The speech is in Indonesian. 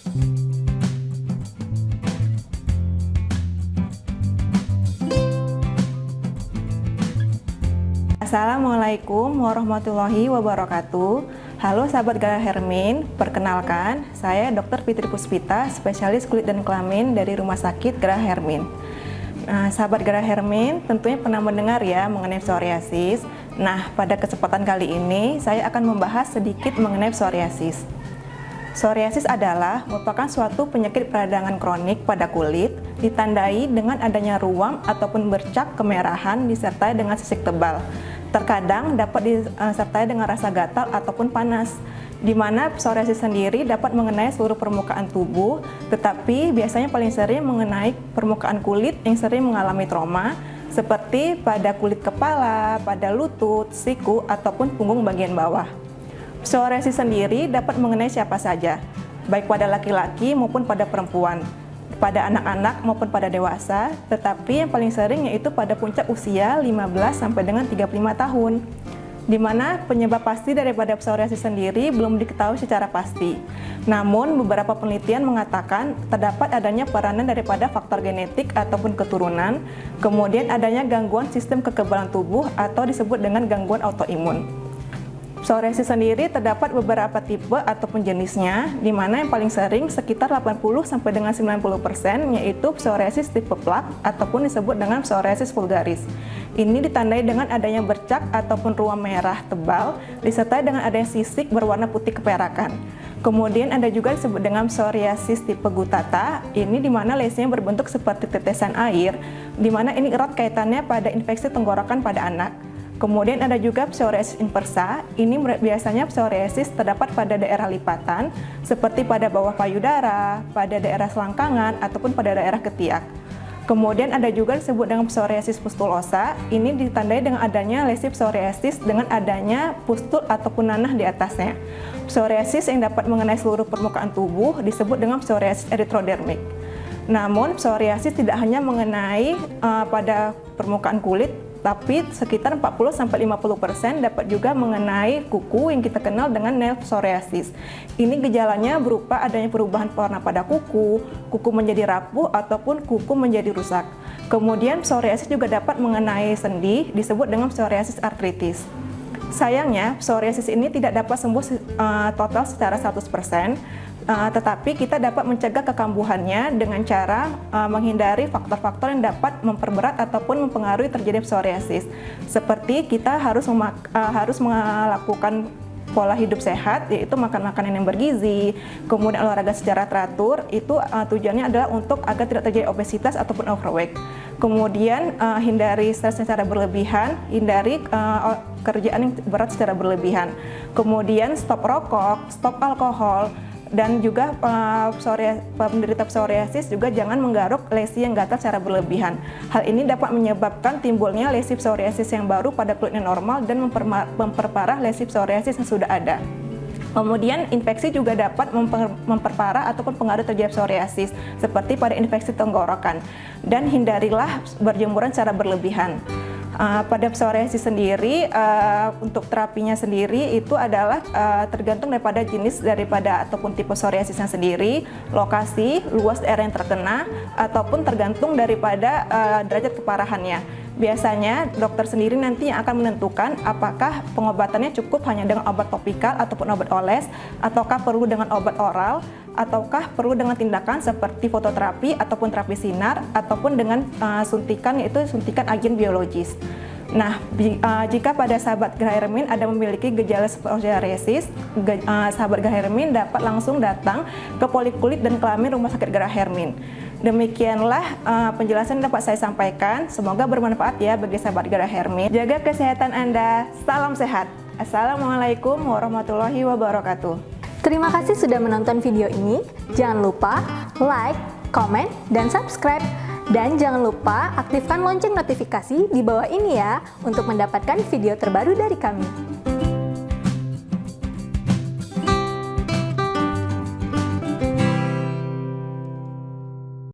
Assalamualaikum warahmatullahi wabarakatuh. Halo sahabat Gerah Hermin, perkenalkan saya Dr. Fitri Puspita, spesialis kulit dan kelamin dari Rumah Sakit Gerah Hermin. Nah, sahabat Gerah Hermin tentunya pernah mendengar ya mengenai psoriasis. Nah, pada kesempatan kali ini saya akan membahas sedikit mengenai psoriasis. Psoriasis adalah merupakan suatu penyakit peradangan kronik pada kulit, ditandai dengan adanya ruam ataupun bercak kemerahan disertai dengan sisik tebal. Terkadang dapat disertai dengan rasa gatal ataupun panas, di mana psoriasis sendiri dapat mengenai seluruh permukaan tubuh, tetapi biasanya paling sering mengenai permukaan kulit yang sering mengalami trauma, seperti pada kulit kepala, pada lutut, siku, ataupun punggung bagian bawah. Psoriasis sendiri dapat mengenai siapa saja, baik pada laki-laki maupun pada perempuan, pada anak-anak maupun pada dewasa, tetapi yang paling sering yaitu pada puncak usia 15 sampai dengan 35 tahun. Di mana penyebab pasti daripada psoriasis sendiri belum diketahui secara pasti. Namun beberapa penelitian mengatakan terdapat adanya peranan daripada faktor genetik ataupun keturunan, kemudian adanya gangguan sistem kekebalan tubuh atau disebut dengan gangguan autoimun. Psoriasis sendiri terdapat beberapa tipe ataupun jenisnya, di mana yang paling sering sekitar 80 sampai dengan 90% yaitu psoriasis tipe plak ataupun disebut dengan psoriasis vulgaris. Ini ditandai dengan adanya bercak ataupun ruam merah tebal disertai dengan adanya sisik berwarna putih keperakan. Kemudian ada juga disebut dengan psoriasis tipe gutata, ini di mana lesinya berbentuk seperti tetesan air, di mana ini erat kaitannya pada infeksi tenggorokan pada anak. Kemudian ada juga psoriasis inversa, ini biasanya psoriasis terdapat pada daerah lipatan, seperti pada bawah payudara, pada daerah selangkangan, ataupun pada daerah ketiak. Kemudian ada juga disebut dengan psoriasis pustulosa, ini ditandai dengan adanya lesi psoriasis dengan adanya pustul ataupun nanah di atasnya. Psoriasis yang dapat mengenai seluruh permukaan tubuh disebut dengan psoriasis erythrodermic. Namun psoriasis tidak hanya mengenai pada permukaan kulit, tapi sekitar 40-50% dapat juga mengenai kuku yang kita kenal dengan nail psoriasis. Ini gejalanya berupa adanya perubahan warna pada kuku, kuku menjadi rapuh ataupun kuku menjadi rusak. Kemudian psoriasis juga dapat mengenai sendi, disebut dengan psoriasis artritis. Sayangnya, psoriasis ini tidak dapat sembuh total secara 100%, tetapi kita dapat mencegah kekambuhannya dengan cara menghindari faktor-faktor yang dapat memperberat ataupun mempengaruhi terjadi psoriasis. Seperti kita harus melakukan pola hidup sehat, yaitu makan makanan yang bergizi, kemudian olahraga secara teratur, itu tujuannya adalah untuk agar tidak terjadi obesitas ataupun overweight. Kemudian hindari stres secara berlebihan, hindari kerjaan yang berat secara berlebihan. Kemudian stop rokok, stop alkohol, dan juga penderita psoriasis juga jangan menggaruk lesi yang gatal secara berlebihan. Hal ini dapat menyebabkan timbulnya lesi psoriasis yang baru pada kulitnya normal dan memperparah lesi psoriasis yang sudah ada. Kemudian infeksi juga dapat memperparah ataupun pengaruh terjadi psoriasis seperti pada infeksi tenggorokan, dan hindarilah berjemuran secara berlebihan. Pada psoriasis sendiri, untuk terapinya sendiri itu adalah tergantung daripada jenis daripada ataupun tipe psoriasisnya sendiri, lokasi, luas daerah yang terkena, ataupun tergantung daripada derajat keparahannya. Biasanya dokter sendiri nanti yang akan menentukan apakah pengobatannya cukup hanya dengan obat topikal ataupun obat oles, ataukah perlu dengan obat oral, ataukah perlu dengan tindakan seperti fototerapi ataupun terapi sinar, ataupun dengan suntikan, yaitu suntikan agen biologis. Nah, jika pada sahabat Gerah Hermin ada memiliki gejala psoriasis, sahabat Gerah Hermin dapat langsung datang ke Polikulit dan Kelamin Rumah Sakit Gerah Hermin. Demikianlah penjelasan yang dapat saya sampaikan. Semoga bermanfaat ya bagi sahabat Gerah Hermin. Jaga kesehatan Anda. Salam sehat. Assalamualaikum warahmatullahi wabarakatuh. Terima kasih sudah menonton video ini. Jangan lupa like, comment, dan subscribe. Dan jangan lupa aktifkan lonceng notifikasi di bawah ini ya untuk mendapatkan video terbaru dari kami.